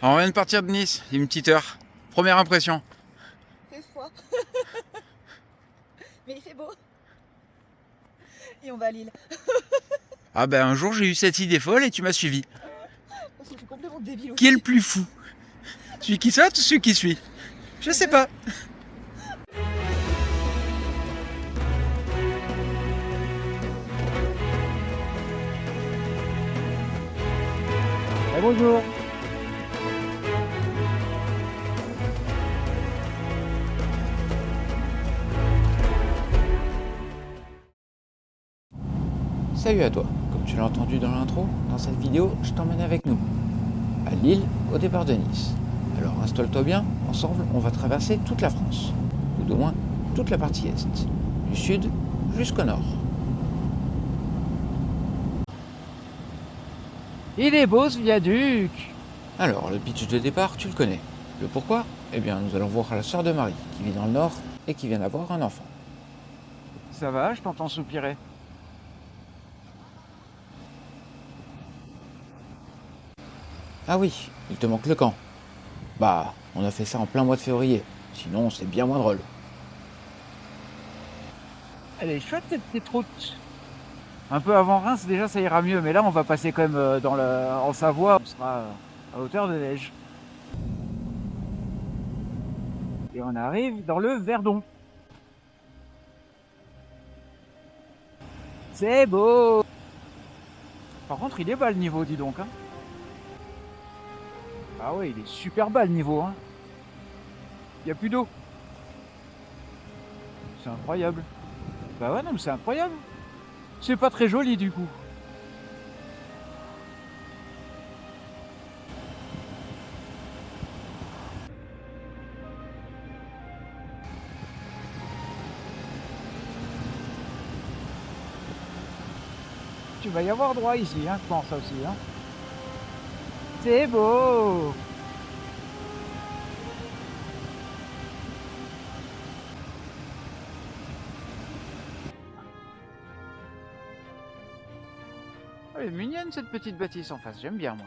Alors, on vient de partir de Nice, il y a une petite heure. Première impression. Il fait froid. Mais il fait beau. Et on va à Lille. Ah ben un jour j'ai eu cette idée folle et tu m'as suivi. Parce que je suis complètement débile aussi. Qui est le plus fou? Celui qui saute ou celui qui suit? Je sais pas. Bonjour. Salut à toi, comme tu l'as entendu dans l'intro, dans cette vidéo, je t'emmène avec nous, à Lille, au départ de Nice. Alors installe-toi bien, ensemble on va traverser toute la France, ou du moins toute la partie est, du sud jusqu'au nord. Il est beau ce viaduc. Alors le pitch de départ, tu le connais. Le pourquoi? Eh bien nous allons voir la sœur de Marie, qui vit dans le nord et qui vient d'avoir un enfant. Ça va, je t'entends soupirer. Ah oui, il te manque le camp. Bah, on a fait ça en plein mois de février, sinon c'est bien moins drôle. Elle est chouette cette petite route. Un peu avant Reims, déjà ça ira mieux, mais là on va passer quand même en Savoie, on sera à hauteur de neige. Et on arrive dans le Verdon. C'est beau. Par contre il est bas le niveau, dis donc. Hein. Ah ouais, il est super bas le niveau. Hein. Il n'y a plus d'eau. C'est incroyable. Bah ouais, non mais c'est incroyable. C'est pas très joli du coup. Tu vas y avoir droit ici, hein, je pense aussi. Hein. C'est beau. Elle est mignonne cette petite bâtisse en face, j'aime bien moi.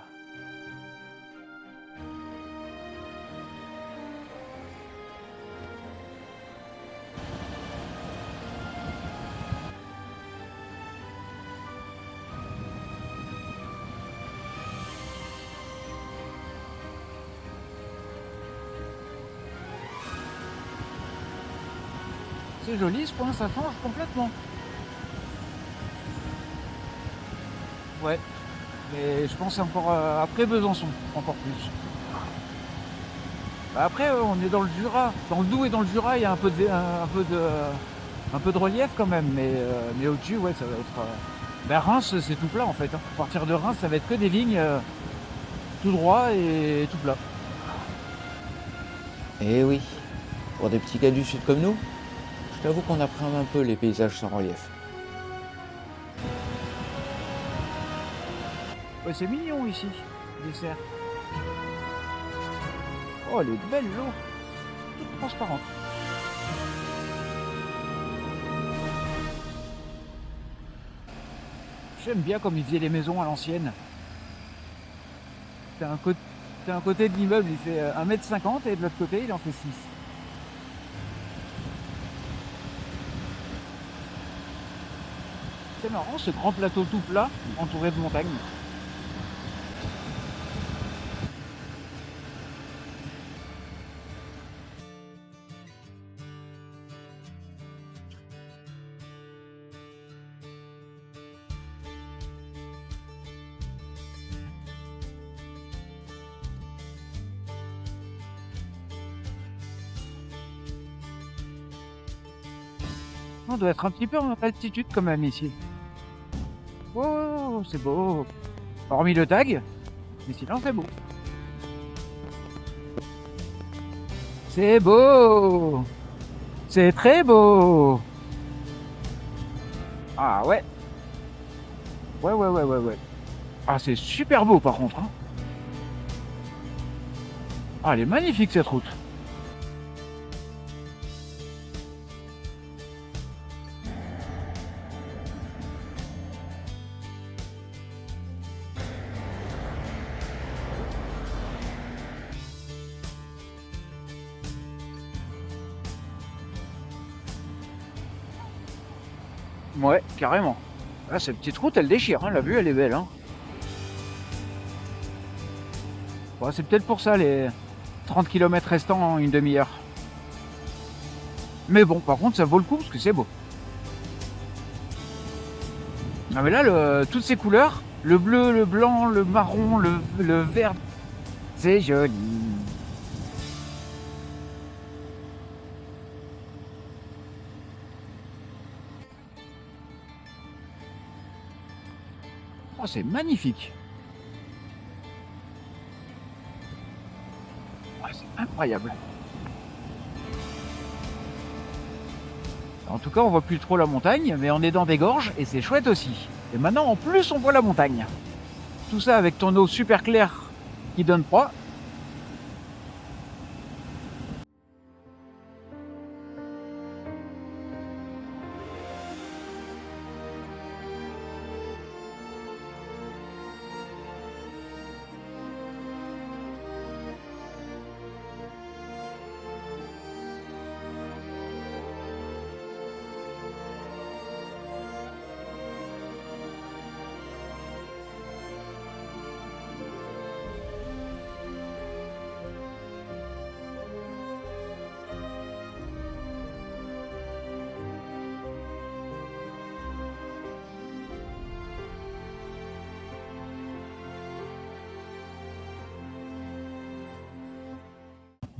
C'est joli ce point, ça change complètement. Ouais, mais je pense encore après Besançon, encore plus. Bah après, on est dans le Jura, dans le Doubs et dans le Jura, il y a un peu de relief quand même, mais au-dessus, ouais, ça va être. Ben Reims, c'est tout plat en fait. Hein. À partir de Reims, ça va être que des lignes tout droit et tout plat. Eh oui, pour des petits gars du sud comme nous, je t'avoue qu'on appréhende un peu les paysages sans relief. Ouais, c'est mignon ici, les serres. Oh, elle est belle l'eau, toute transparente. J'aime bien comme ils faisaient les maisons à l'ancienne. T'as un côté de l'immeuble, il fait 1,50 m et de l'autre côté, il en fait 6. C'est marrant ce grand plateau tout plat, entouré de montagnes. On doit être un petit peu en altitude quand même ici. Oh, c'est beau. Hormis le tag, mais sinon c'est beau. C'est beau. C'est très beau. Ah ouais. Ouais. Ah c'est super beau par contre. Hein. Ah elle est magnifique cette route. Ouais, carrément. Là, cette petite route, elle déchire, hein. La vue, elle est belle. Hein. Bon, c'est peut-être pour ça, les 30 km restants en une demi-heure. Mais bon, par contre, ça vaut le coup parce que c'est beau. Ah mais là, toutes ces couleurs, le bleu, le blanc, le marron, le vert, c'est joli. Oh, c'est magnifique. Oh, c'est incroyable. En tout cas, on voit plus trop la montagne, mais on est dans des gorges et c'est chouette aussi. Et maintenant, en plus, on voit la montagne. Tout ça avec ton eau super claire qui donne froid.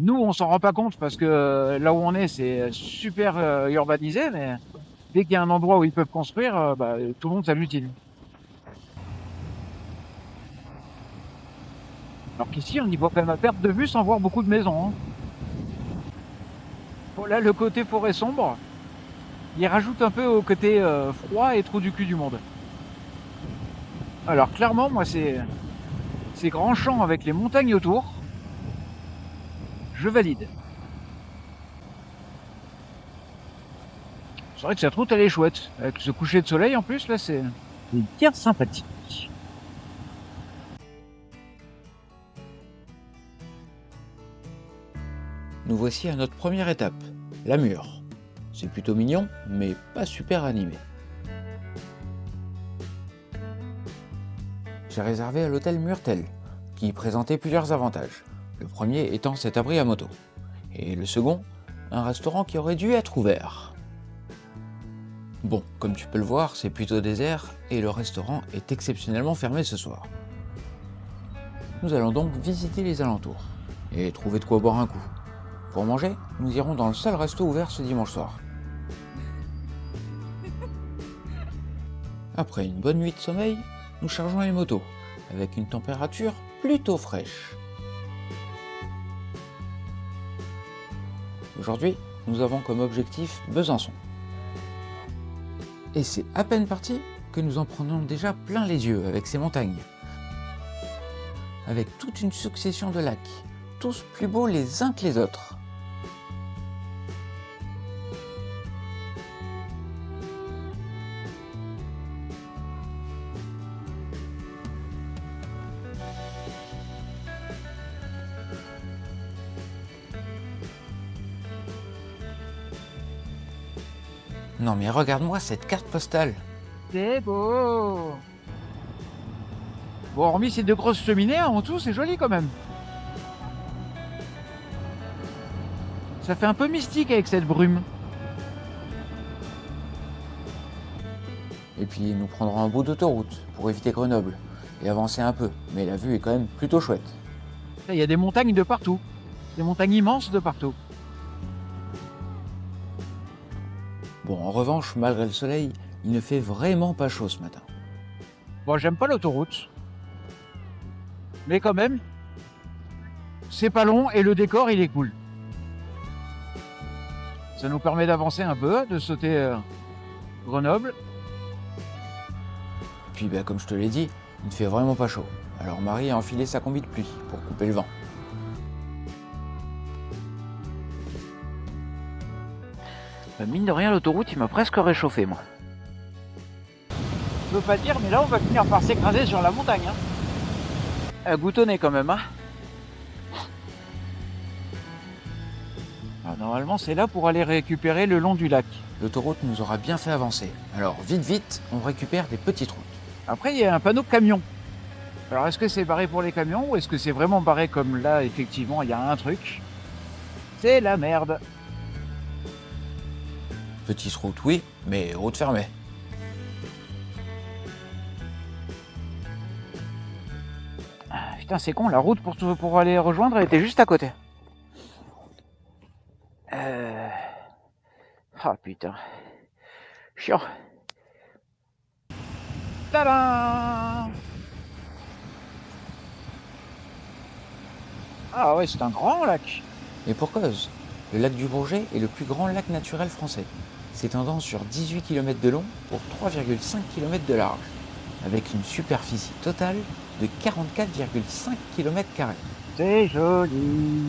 Nous, on s'en rend pas compte parce que là où on est, c'est super urbanisé, mais dès qu'il y a un endroit où ils peuvent construire, tout le monde s'agglutine. Alors qu'ici, on y voit quand même à perte de vue sans voir beaucoup de maisons. Hein. Bon, là, le côté forêt sombre, il rajoute un peu au côté froid et trou du cul du monde. Alors clairement, moi, ces grands champs avec les montagnes autour, je valide. C'est vrai que cette route elle est chouette. Avec ce coucher de soleil en plus, là c'est bien sympathique. Nous voici à notre première étape, la Mure. C'est plutôt mignon, mais pas super animé. J'ai réservé à l'hôtel Murtel, qui présentait plusieurs avantages. Le premier étant cet abri à moto. Et le second, un restaurant qui aurait dû être ouvert. Bon, comme tu peux le voir, c'est plutôt désert et le restaurant est exceptionnellement fermé ce soir. Nous allons donc visiter les alentours et trouver de quoi boire un coup. Pour manger, nous irons dans le seul resto ouvert ce dimanche soir. Après une bonne nuit de sommeil, nous chargeons les motos avec une température plutôt fraîche. Aujourd'hui, nous avons comme objectif Besançon. Et c'est à peine parti que nous en prenons déjà plein les yeux avec ces montagnes. Avec toute une succession de lacs, tous plus beaux les uns que les autres. Non mais regarde-moi cette carte postale. C'est beau. Bon, hormis ces deux grosses cheminées, en tout, c'est joli quand même. Ça fait un peu mystique avec cette brume. Et puis nous prendrons un bout d'autoroute pour éviter Grenoble et avancer un peu, mais la vue est quand même plutôt chouette. Il y a des montagnes de partout. Des montagnes immenses de partout. Bon, en revanche, malgré le soleil, il ne fait vraiment pas chaud ce matin. Bon, j'aime pas l'autoroute. Mais quand même, c'est pas long et le décor, il est cool. Ça nous permet d'avancer un peu, de sauter Grenoble. Puis, comme je te l'ai dit, il ne fait vraiment pas chaud. Alors Marie a enfilé sa combi de pluie pour couper le vent. Mine de rien, l'autoroute, il m'a presque réchauffé, moi. Je veux pas dire, mais là, on va finir par s'écraser sur la montagne. Hein. Goutonné quand même, hein. Alors, Normalement, c'est là pour aller récupérer le long du lac. L'autoroute nous aura bien fait avancer. Alors vite vite, on récupère des petites routes. Après, il y a un panneau camion. Alors, est-ce que c'est barré pour les camions ou est-ce que c'est vraiment barré comme là, effectivement, il y a un truc? C'est la merde. Petite route, oui, mais route fermée. Putain, c'est con, la route pour aller rejoindre, elle était juste à côté. Ah putain. Chiant. Tadam! Ah ouais, c'est un grand lac. Et pour cause, le lac du Bourget est le plus grand lac naturel français, s'étendant sur 18 km de long pour 3,5 km de large, avec une superficie totale de 44,5 km². C'est joli.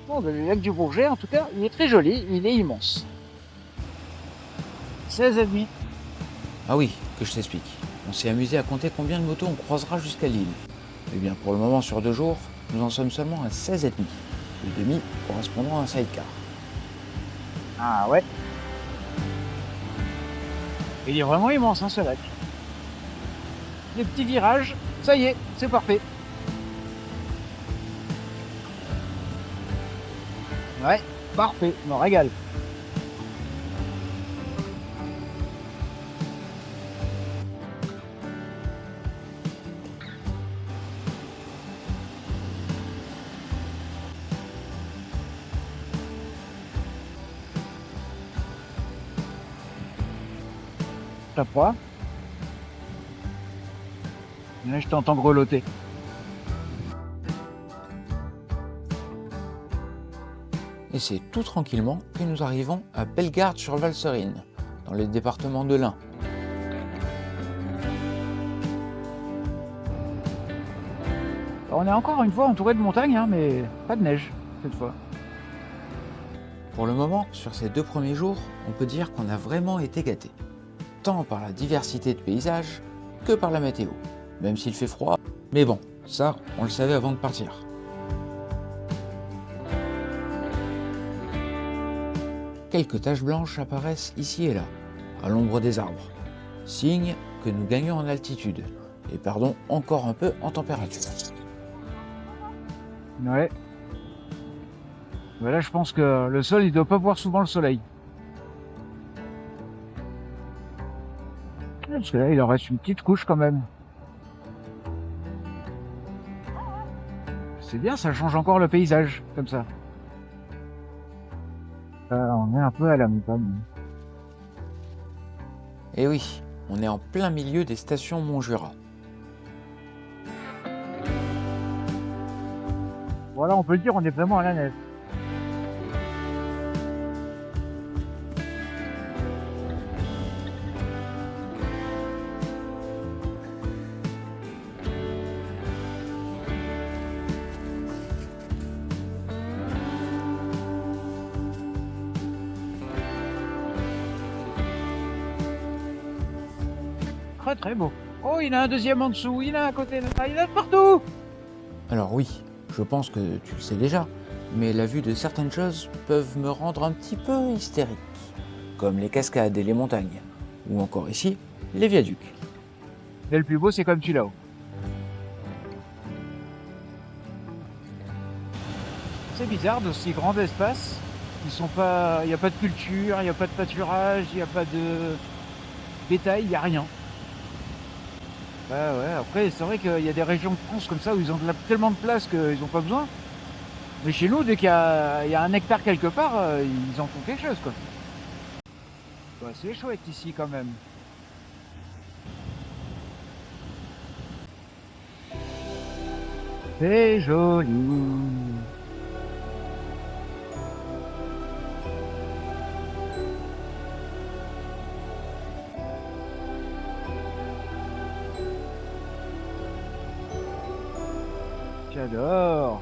Bon, le lac du Bourget, en tout cas, il est très joli, il est immense. 16,5. Ah oui, que je t'explique. On s'est amusé à compter combien de motos on croisera jusqu'à Lille. Eh bien, pour le moment, sur 2 jours, nous en sommes seulement à 16,5. Le demi correspondant à un sidecar. Ah ouais. Il est vraiment immense, hein, ce lac. Les petits virages, ça y est, c'est parfait. Ouais, parfait, je me régale. T'as froid? Là, je t'entends grelotter. Et c'est tout tranquillement que nous arrivons à Bellegarde-sur-Valserine, dans le département de l'Ain. Alors, on est encore une fois entouré de montagnes, hein, mais pas de neige cette fois. Pour le moment, sur ces 2 premiers jours, on peut dire qu'on a vraiment été gâtés. Tant par la diversité de paysages que par la météo. Même s'il fait froid, mais bon, ça, on le savait avant de partir. Quelques taches blanches apparaissent ici et là, à l'ombre des arbres, signe que nous gagnons en altitude et perdons encore un peu en température. Ouais. Mais là, je pense que le sol, il doit pas voir souvent le soleil. Parce que là, il en reste une petite couche quand même. C'est bien, ça change encore le paysage, comme ça. On est un peu à la montagne. Et oui, on est en plein milieu des stations Montjura. Voilà, on peut le dire, on est vraiment à la neige. Très très beau. Oh, il y en a un deuxième en dessous, il y en a un à côté, il y en a partout. Alors oui, je pense que tu le sais déjà, mais la vue de certaines choses peuvent me rendre un petit peu hystérique, comme les cascades et les montagnes, ou encore ici, les viaducs. Mais le plus beau, c'est comme tu là-haut. C'est bizarre d'aussi grands espaces. Ils sont pas, il n'y a pas de culture, il n'y a pas de pâturage, il n'y a pas de bétail, il n'y a rien. Ouais, après, c'est vrai qu'il y a des régions de France comme ça où ils ont tellement de place qu'ils n'ont pas besoin. Mais chez nous, dès qu'il y a 1 hectare quelque part, ils en font quelque chose, quoi. Ouais, c'est chouette ici, quand même. C'est joli. J'adore.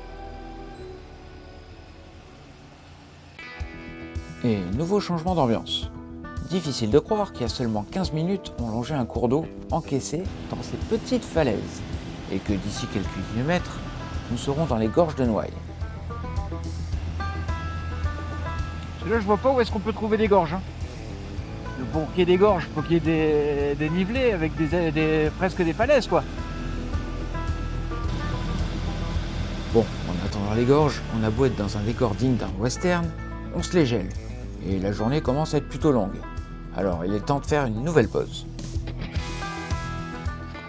Et nouveau changement d'ambiance. Difficile de croire qu'il y a seulement 15 minutes, on longeait un cours d'eau encaissé dans ces petites falaises. Et que d'ici quelques kilomètres, nous serons dans les gorges de Noailles. Là, je vois pas où est-ce qu'on peut trouver des gorges. Hein. Pour qu'il y ait des gorges, faut qu'il y ait des nivelés avec presque des falaises, quoi. Bon, en attendant les gorges, on a beau être dans un décor digne d'un western, on se les gèle. Et la journée commence à être plutôt longue. Alors, il est temps de faire une nouvelle pause.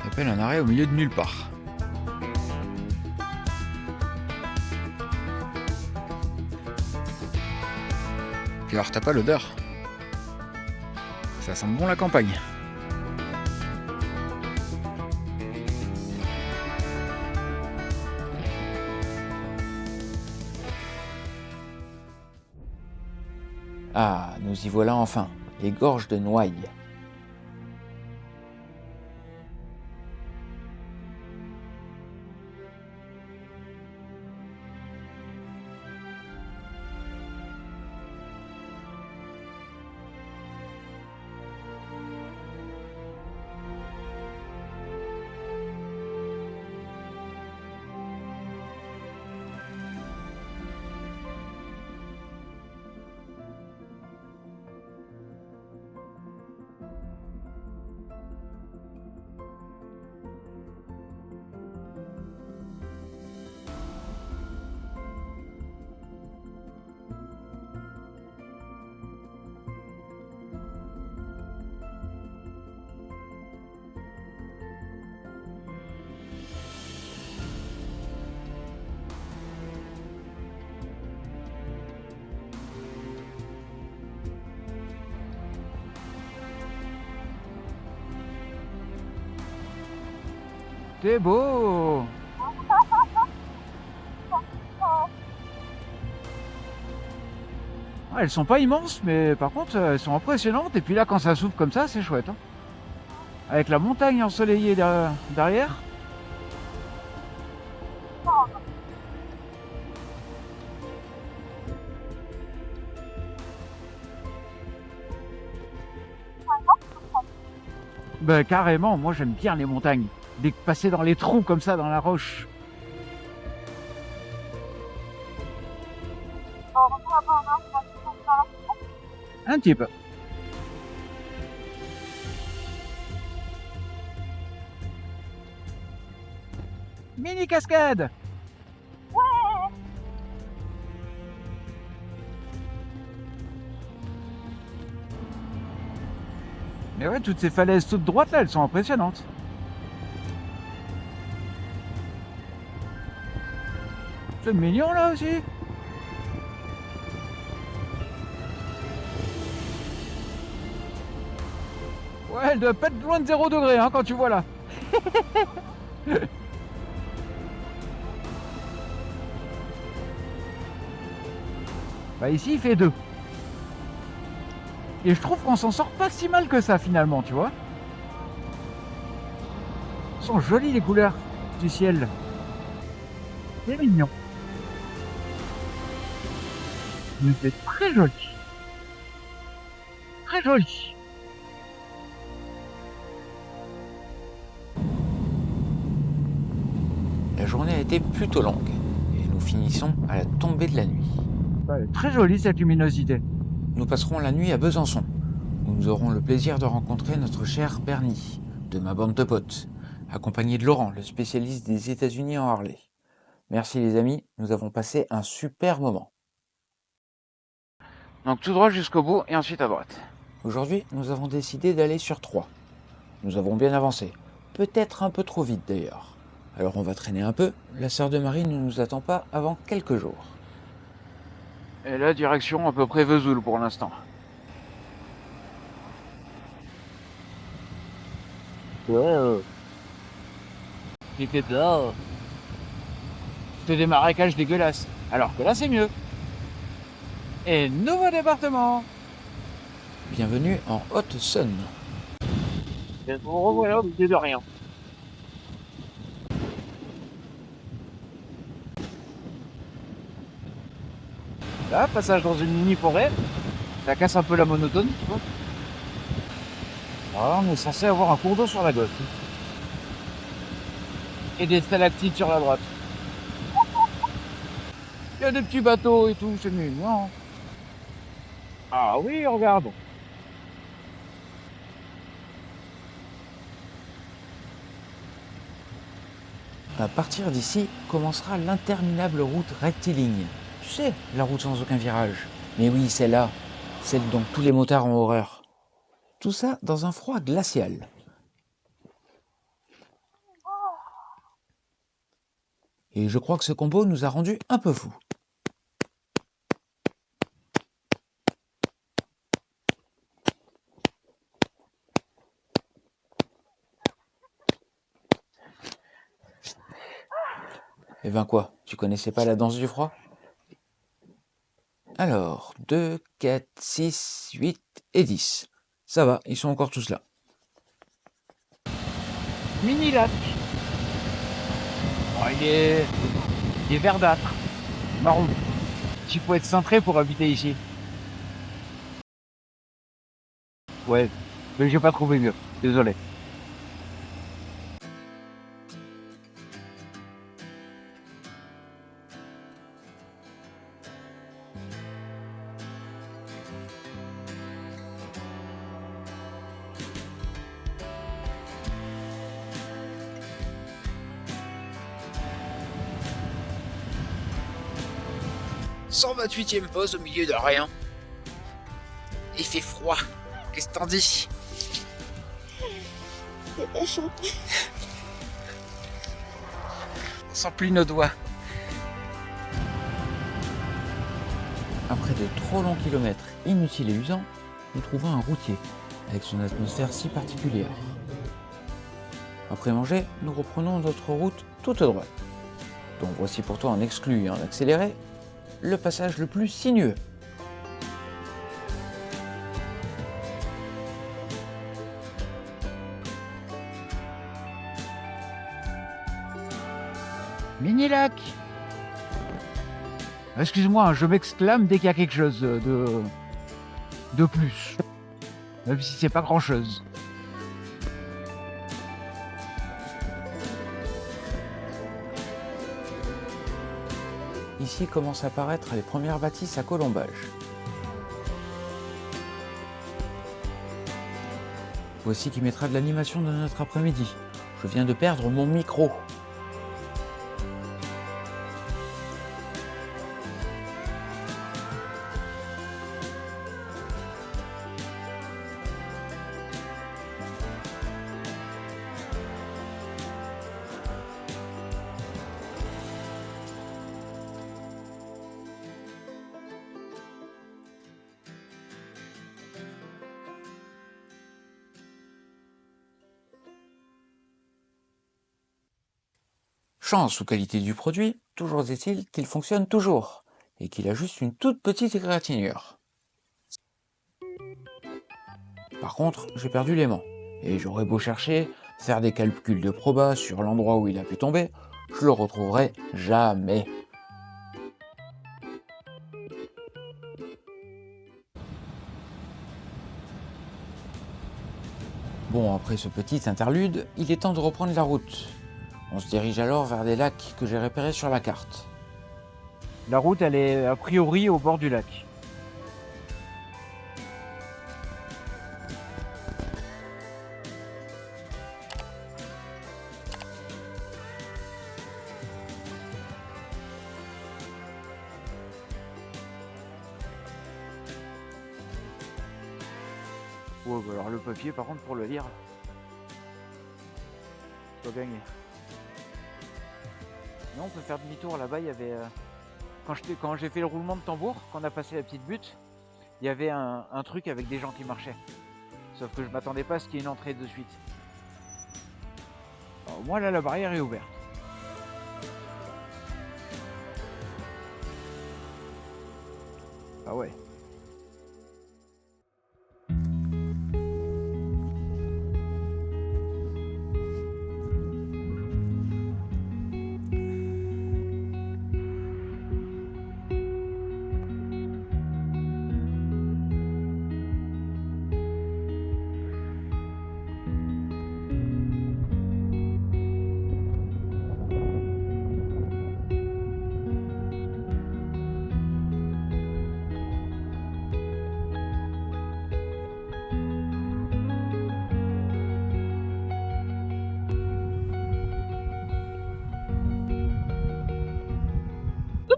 On appelle un arrêt au milieu de nulle part. Puis alors, t'as pas l'odeur? Ça sent bon la campagne. Ah, nous y voilà enfin, les gorges de Noailles. C'est beau. Ah, elles sont pas immenses, mais par contre, elles sont impressionnantes. Et puis là, quand ça souffle comme ça, c'est chouette. Hein. Avec la montagne ensoleillée derrière. Ben carrément, moi j'aime bien les montagnes. Passer dans les trous comme ça, dans la roche. Un petit peu. Mini cascade. Mais ouais, toutes ces falaises toutes droites là, elles sont impressionnantes. C'est mignon là aussi. Ouais, elle doit pas être loin de 0 degré hein, quand tu vois là. Bah ici il fait 2. Et je trouve qu'on s'en sort pas si mal que ça finalement, tu vois. Elles sont jolies les couleurs du ciel. C'est mignon. Mais c'est très joli. Très joli. La journée a été plutôt longue et nous finissons à la tombée de la nuit. Ouais, très jolie cette luminosité. Nous passerons la nuit à Besançon, où nous aurons le plaisir de rencontrer notre cher Bernie, de ma bande de potes, accompagné de Laurent, le spécialiste des États-Unis en Harley. Merci les amis, nous avons passé un super moment. Donc tout droit jusqu'au bout et ensuite à droite. Aujourd'hui, nous avons décidé d'aller sur 3. Nous avons bien avancé, peut-être un peu trop vite d'ailleurs. Alors on va traîner un peu, la sœur de Marie ne nous attend pas avant quelques jours. Et là, direction à peu près Vesoul pour l'instant. Ouais. C'était là. C'était des marécages dégueulasses. Alors que là, c'est mieux. Et nouveau département. Bienvenue en Haute-Saône. Et vous revoilà au milieu de rien. Là, passage dans une mini-forêt. Ça casse un peu la monotonie, tu vois. Alors là, on est censé avoir un cours d'eau sur la gauche. Et des stalactites sur la droite. Il y a des petits bateaux et tout, c'est mignon. Ah oui, regarde. À partir d'ici commencera l'interminable route rectiligne. Tu sais, la route sans aucun virage. Mais oui, celle-là, celle dont tous les motards ont horreur. Tout ça dans un froid glacial. Et je crois que ce combo nous a rendu un peu fous. Eh ben quoi, tu connaissais pas la danse du froid? Alors, 2, 4, 6, 8 et 10. Ça va, ils sont encore tous là. Mini lac. Oh, il est verdâtre. Marron. Il faut être cintré pour habiter ici. Ouais, mais j'ai pas trouvé mieux. Désolé. « 128e pause au milieu de rien. Il fait froid. Qu'est-ce que t'en dis? C'est pas chaud. On sent plus nos doigts. Après de trop longs kilomètres inutiles et usants, nous trouvons un routier, avec son atmosphère si particulière. Après manger, nous reprenons notre route toute droite. Donc voici pour toi en exclu et en accéléré, le passage le plus sinueux. Mini lac. Excuse-moi, je m'exclame dès qu'il y a quelque chose de plus. Même si c'est pas grand chose. Ici commencent à apparaître les premières bâtisses à colombage. Voici qui mettra de l'animation dans notre après-midi. Je viens de perdre mon micro. Chance ou qualité du produit, toujours est-il qu'il fonctionne toujours, et qu'il a juste une toute petite égratignure. Par contre, j'ai perdu l'aimant, et j'aurais beau chercher, faire des calculs de proba sur l'endroit où il a pu tomber, je le retrouverai jamais. Bon, après ce petit interlude, il est temps de reprendre la route. On se dirige alors vers des lacs que j'ai repérés sur la carte. La route, elle est a priori au bord du lac. Ouais, bah alors le papier, par contre, pour le lire, faut gagner. Non, on peut faire demi-tour. Là-bas, il y avait... Quand j'ai fait le roulement de tambour, quand on a passé la petite butte, il y avait un truc avec des gens qui marchaient. Sauf que je m'attendais pas à ce qu'il y ait une entrée de suite. Alors, moi, là, la barrière est ouverte. Ah ouais.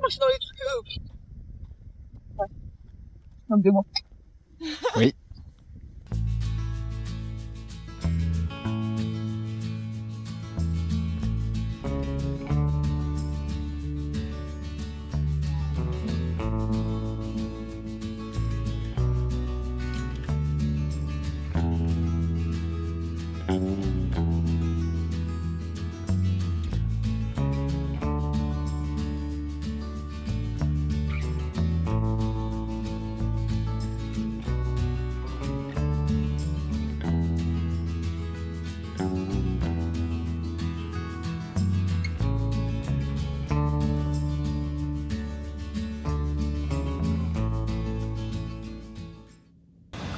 je suis dans les trucs. Ouais. Donc de moi. Oui.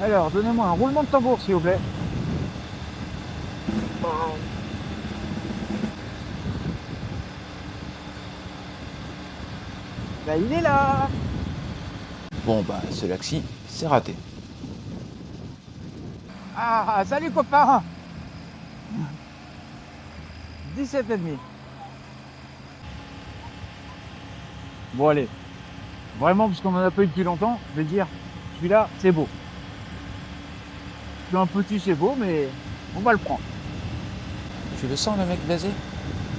Alors, donnez-moi un roulement de tambour, s'il vous plaît. Bah, il est là. Bon bah ce laxi, c'est raté. Ah, salut copain. 17,5. Bon, allez. Vraiment, parce qu'on en a pas eu depuis longtemps, je vais dire, celui-là, c'est beau. Un petit, c'est beau, mais on va le prendre. Tu le sens le mec blasé?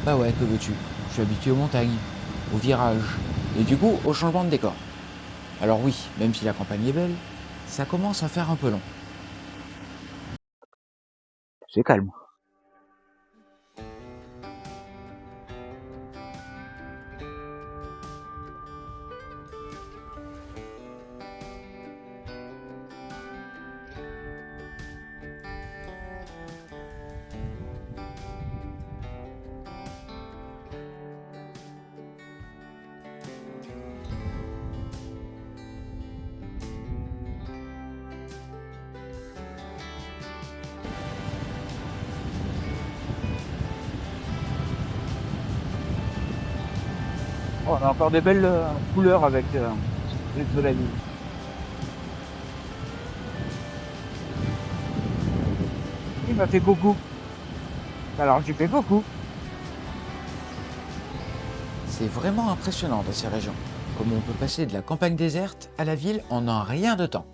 Bah ouais, que veux-tu? Je suis habitué aux montagnes, aux virages, et du coup au changement de décor. Alors oui, même si la campagne est belle, ça commence à faire un peu long. C'est calme. Oh, on a encore des belles couleurs avec les de la ville. Il m'a fait coucou. Alors j'ai fait coucou. C'est vraiment impressionnant dans ces régions, comme on peut passer de la campagne déserte à la ville en un rien de temps.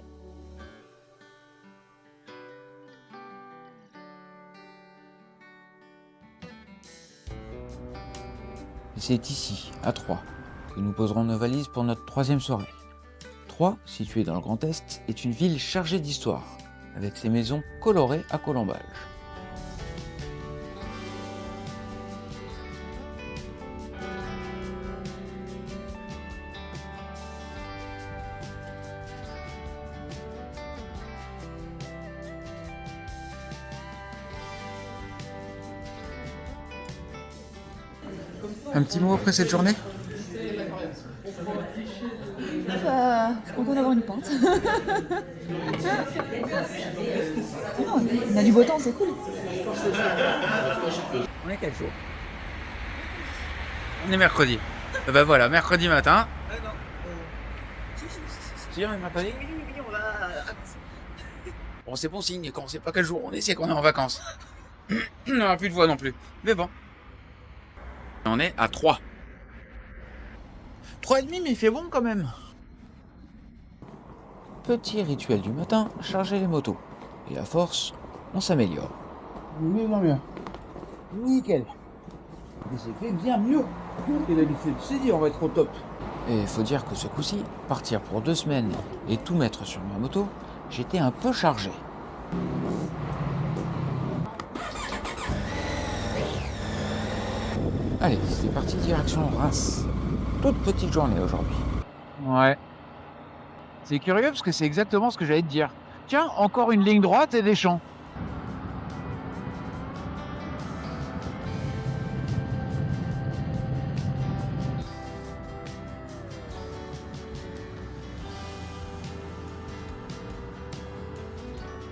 Et c'est ici, à Troyes, que nous poserons nos valises pour notre troisième soirée. Troyes, située dans le Grand Est, est une ville chargée d'histoire, avec ses maisons colorées à colombage. Un petit mot après cette journée? Bah, je suis contente d'avoir une pente. Non, on a du beau temps, c'est cool. On est quel jour? On est mercredi. Bah voilà, mercredi matin. Si, on est mercredi? Oui, on va. Bon, c'est bon signe, quand on sait pas quel jour on est, c'est qu'on est en vacances. On n'a plus de voix non plus. Mais bon. On est à 3. 3,5, mais il fait bon quand même. Petit rituel du matin, charger les motos. Et à force, on s'améliore. Mieux en mieux. Nickel. Mais c'est fait bien mieux que d'habitude. C'est dit, on va être au top. Et faut dire que ce coup-ci, partir pour 2 semaines et tout mettre sur ma moto, j'étais un peu chargé. Allez, c'est parti direction Reims. Toute petite journée aujourd'hui. Ouais. C'est curieux parce que c'est exactement ce que j'allais te dire. Tiens, encore une ligne droite et des champs.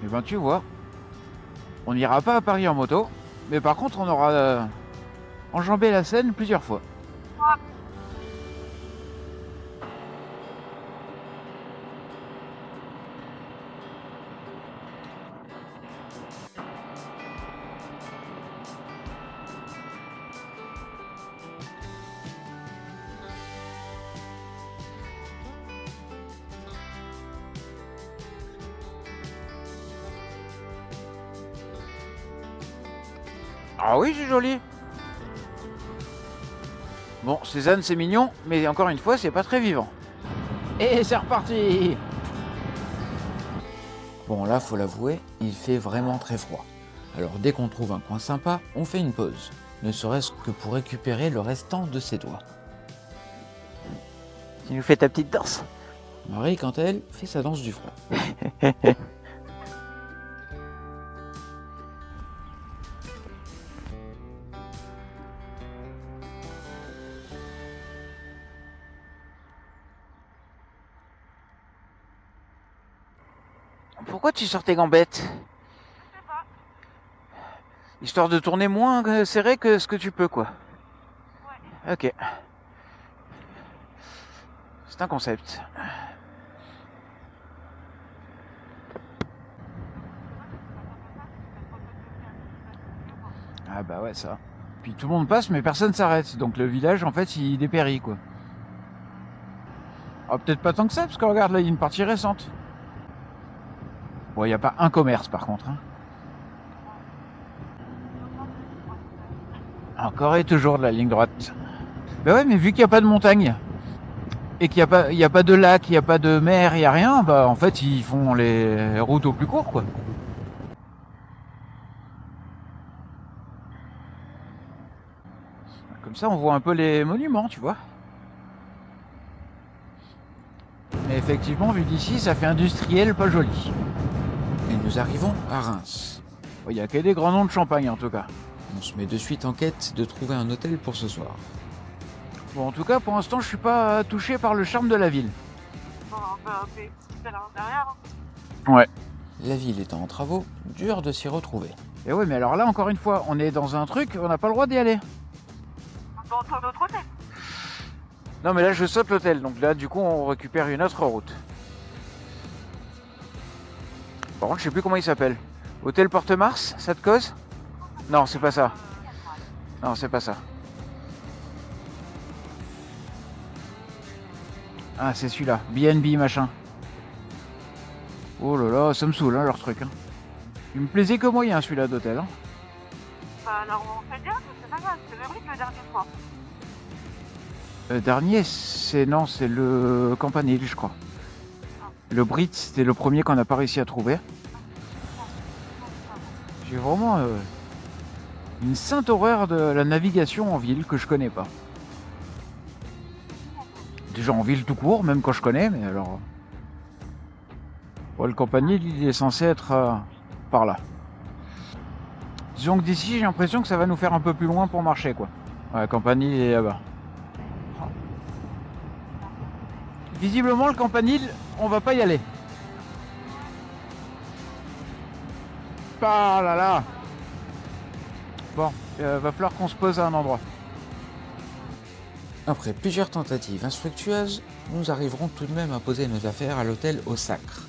Et ben tu vois, on n'ira pas à Paris en moto, mais par contre on aura enjambé la Seine plusieurs fois. Ah oui, c'est joli. Bon, Cézanne, c'est mignon, mais encore une fois, c'est pas très vivant. Et c'est reparti. Bon là, faut l'avouer, il fait vraiment très froid. Alors dès qu'on trouve un coin sympa, on fait une pause, ne serait-ce que pour récupérer le restant de ses doigts. Tu nous fais ta petite danse. Marie, quant à elle, fait sa danse du froid. Pourquoi tu sors tes gambettes? Histoire de tourner moins serré que ce que tu peux, quoi. Ouais. Ok. C'est un concept. Ah bah ouais, ça. Puis tout le monde passe, mais personne s'arrête. Donc le village, en fait, il dépérit, quoi. Ah, peut-être pas tant que ça, parce que regarde, là, il y a une partie récente. Bon, il n'y a pas un commerce, par contre. Hein. Encore et toujours de la ligne droite. Bah ouais, mais vu qu'il n'y a pas de montagne, et qu'il n'y a pas de lac, il n'y a pas de mer, il n'y a rien, bah en fait, ils font les routes au plus court, quoi. Comme ça, on voit un peu les monuments, tu vois. Mais effectivement, vu d'ici, ça fait industriel, pas joli. Et nous arrivons à Reims. Il n'y a que des grands noms de champagne, en tout cas. On se met de suite en quête de trouver un hôtel pour ce soir. Bon, en tout cas, pour l'instant, je suis pas touché par le charme de la ville. Bon, bah, c'est à l'intérieur. Ouais. La ville étant en travaux, dur de s'y retrouver. Et ouais, mais alors là, encore une fois, on est dans un truc, on n'a pas le droit d'y aller. Dans ton autre hôtel. Non, mais là, je saute l'hôtel, donc là, du coup, on récupère une autre route. Par contre, je sais plus comment il s'appelle. Hôtel Porte-Mars, ça te cause? Non, c'est pas ça. Non, c'est pas ça. Ah, c'est celui-là. BNB, machin. Oh là là, ça me saoule, hein, leur truc. Hein. Il me plaisait que moyen, celui-là d'hôtel. Hein. Bah, alors, on fait bien, c'est pas grave, c'est le bruit le dernier fois. Le dernier, c'est non, c'est le Campanile, je crois. Le Brit, c'était le premier qu'on n'a pas réussi à trouver. J'ai vraiment une sainte horreur de la navigation en ville que je connais pas. Déjà en ville tout court, même quand je connais, mais alors... Ouais, le Campanile, il est censé être par là. Disons que d'ici, j'ai l'impression que ça va nous faire un peu plus loin pour marcher, quoi. Ouais, Campanile, il est là-bas. Visiblement, le Campanile, on va pas y aller. Ah là là. Bon, va falloir qu'on se pose à un endroit. Après plusieurs tentatives infructueuses, nous arriverons tout de même à poser nos affaires à l'hôtel Au Sacre,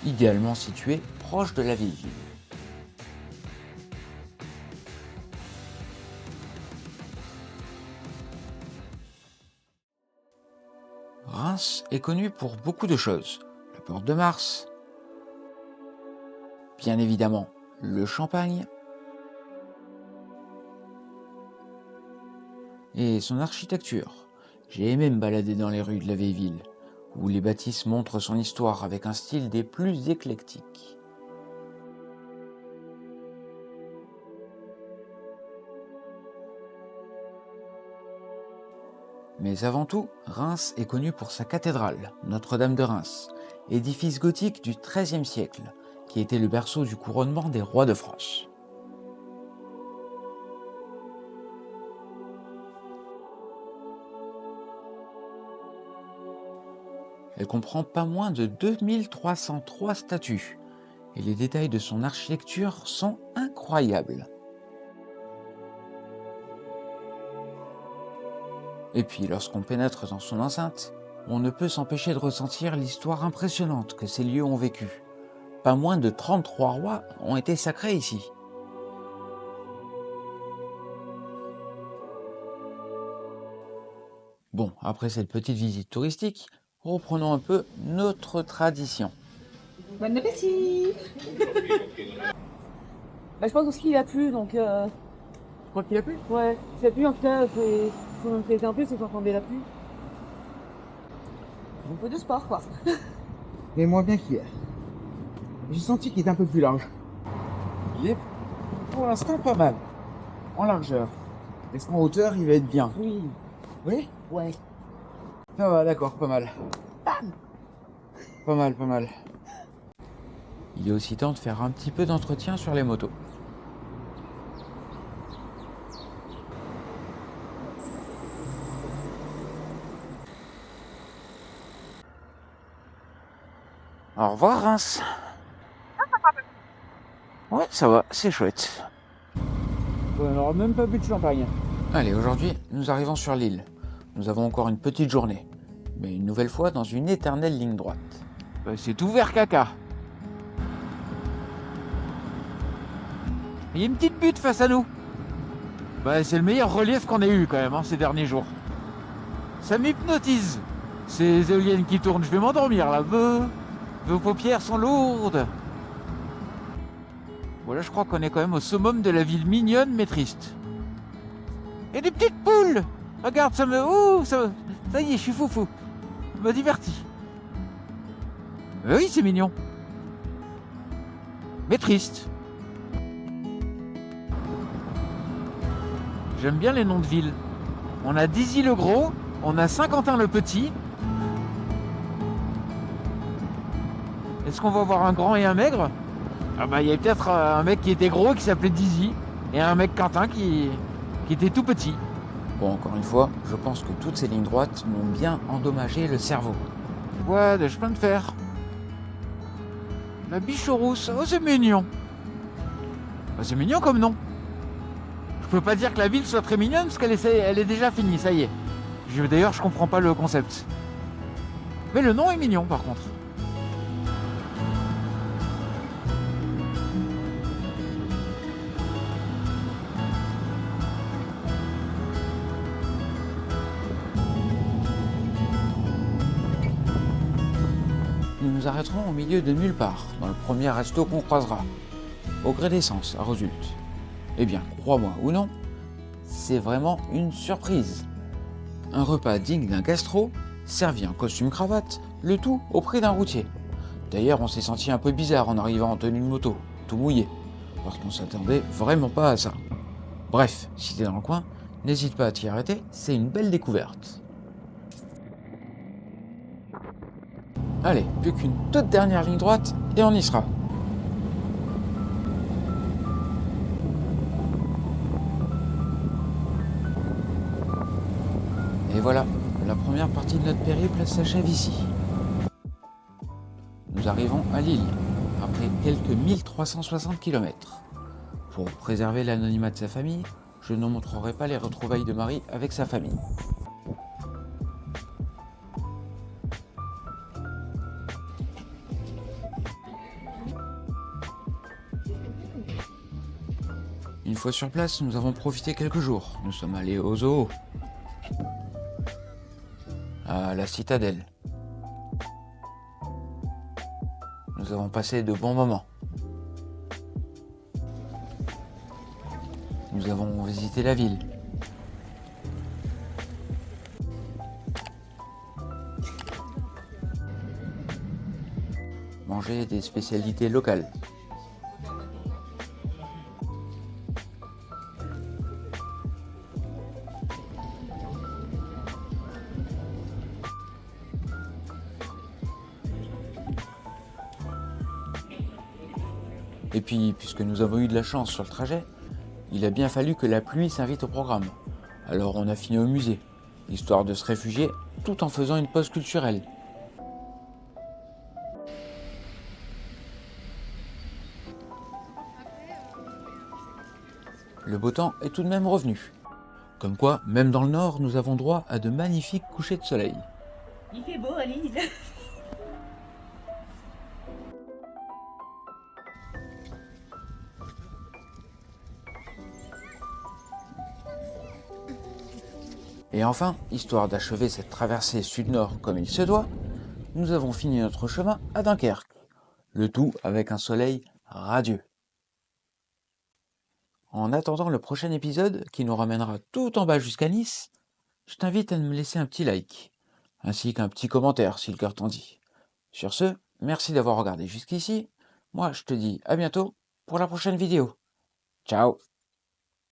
idéalement situé proche de la ville-ville. Reims est connu pour beaucoup de choses. La Porte de Mars, bien évidemment le champagne, et son architecture. J'ai aimé me balader dans les rues de la vieille ville, où les bâtisses montrent son histoire avec un style des plus éclectiques. Mais avant tout, Reims est connu pour sa cathédrale, Notre-Dame de Reims, édifice gothique du XIIIe siècle, qui était le berceau du couronnement des rois de France. Elle comprend pas moins de 2303 statues, et les détails de son architecture sont incroyables. Et puis, lorsqu'on pénètre dans son enceinte, on ne peut s'empêcher de ressentir l'histoire impressionnante que ces lieux ont vécue. Pas moins de 33 rois ont été sacrés ici. Bon, après cette petite visite touristique, reprenons un peu notre tradition. Bon appétit. Bah, je pense aussi qu'il a plu, donc crois qu'il a plu? Ouais, ça pue en tout cas, si on était un peu, c'est qu'on la pluie. Un peu de sport, quoi. Mais moins bien qu'hier. J'ai senti qu'il était un peu plus large. Il est pour l'instant pas mal. En largeur. Est-ce qu'en hauteur, il va être bien? Oui. Oui? Ouais. Ça va, d'accord, pas mal. Pas mal, pas mal. Il est aussi temps de faire un petit peu d'entretien sur les motos. Au revoir Reims. Ouais, ça va, c'est chouette. On n'aura même pas bu de champagne. Allez, aujourd'hui, nous arrivons sur l'île. Nous avons encore une petite journée, mais une nouvelle fois dans une éternelle ligne droite. C'est tout vert caca. Il y a une petite butte face à nous. C'est le meilleur relief qu'on ait eu quand même ces derniers jours. Ça m'hypnotise. Ces éoliennes qui tournent, je vais m'endormir là. Vos paupières sont lourdes. Voilà, je crois qu'on est quand même au summum de la ville mignonne mais triste. Et des petites poules. Regarde, ça y est, je suis foufou. Ça me divertit. Oui, c'est mignon. Mais triste. J'aime bien les noms de villes. On a Dizy-le-Gros, on a Saint-Quentin-le-Petit. Est-ce qu'on va voir un grand et un maigre? Il y a peut-être un mec qui était gros qui s'appelait Dizy et un mec Quentin qui était tout petit. Bon, encore une fois, je pense que toutes ces lignes droites m'ont bien endommagé le cerveau. Ouais, de chemin de fer. La Bichorouse, oh c'est mignon. C'est mignon comme nom. Je peux pas dire que la ville soit très mignonne parce elle est déjà finie, ça y est. D'ailleurs, je comprends pas le concept. Mais le nom est mignon par contre. Nous nous arrêterons au milieu de nulle part, dans le premier resto qu'on croisera, au gré des sens, à Rosulte. Eh bien, crois-moi ou non, c'est vraiment une surprise. Un repas digne d'un gastro, servi en costume cravate, le tout au prix d'un routier. D'ailleurs, on s'est senti un peu bizarre en arrivant en tenue de moto, tout mouillé, parce qu'on s'attendait vraiment pas à ça. Bref, si t'es dans le coin, n'hésite pas à t'y arrêter, c'est une belle découverte. Allez, plus qu'une toute dernière ligne droite et on y sera. Et voilà, la première partie de notre périple s'achève ici. Nous arrivons à Lille, après quelques 1360 km. Pour préserver l'anonymat de sa famille, je ne montrerai pas les retrouvailles de Marie avec sa famille. Une fois sur place, nous avons profité quelques jours. Nous sommes allés au zoo, à la citadelle. Nous avons passé de bons moments. Nous avons visité la ville. Mangé des spécialités locales. Et puis, puisque nous avons eu de la chance sur le trajet, il a bien fallu que la pluie s'invite au programme. Alors on a fini au musée, histoire de se réfugier tout en faisant une pause culturelle. Le beau temps est tout de même revenu. Comme quoi, même dans le nord, nous avons droit à de magnifiques couchers de soleil. Il fait beau à Lille. Et enfin, histoire d'achever cette traversée sud-nord comme il se doit, nous avons fini notre chemin à Dunkerque. Le tout avec un soleil radieux. En attendant le prochain épisode qui nous ramènera tout en bas jusqu'à Nice, je t'invite à me laisser un petit like, ainsi qu'un petit commentaire si le cœur t'en dit. Sur ce, merci d'avoir regardé jusqu'ici. Moi, je te dis à bientôt pour la prochaine vidéo. Ciao!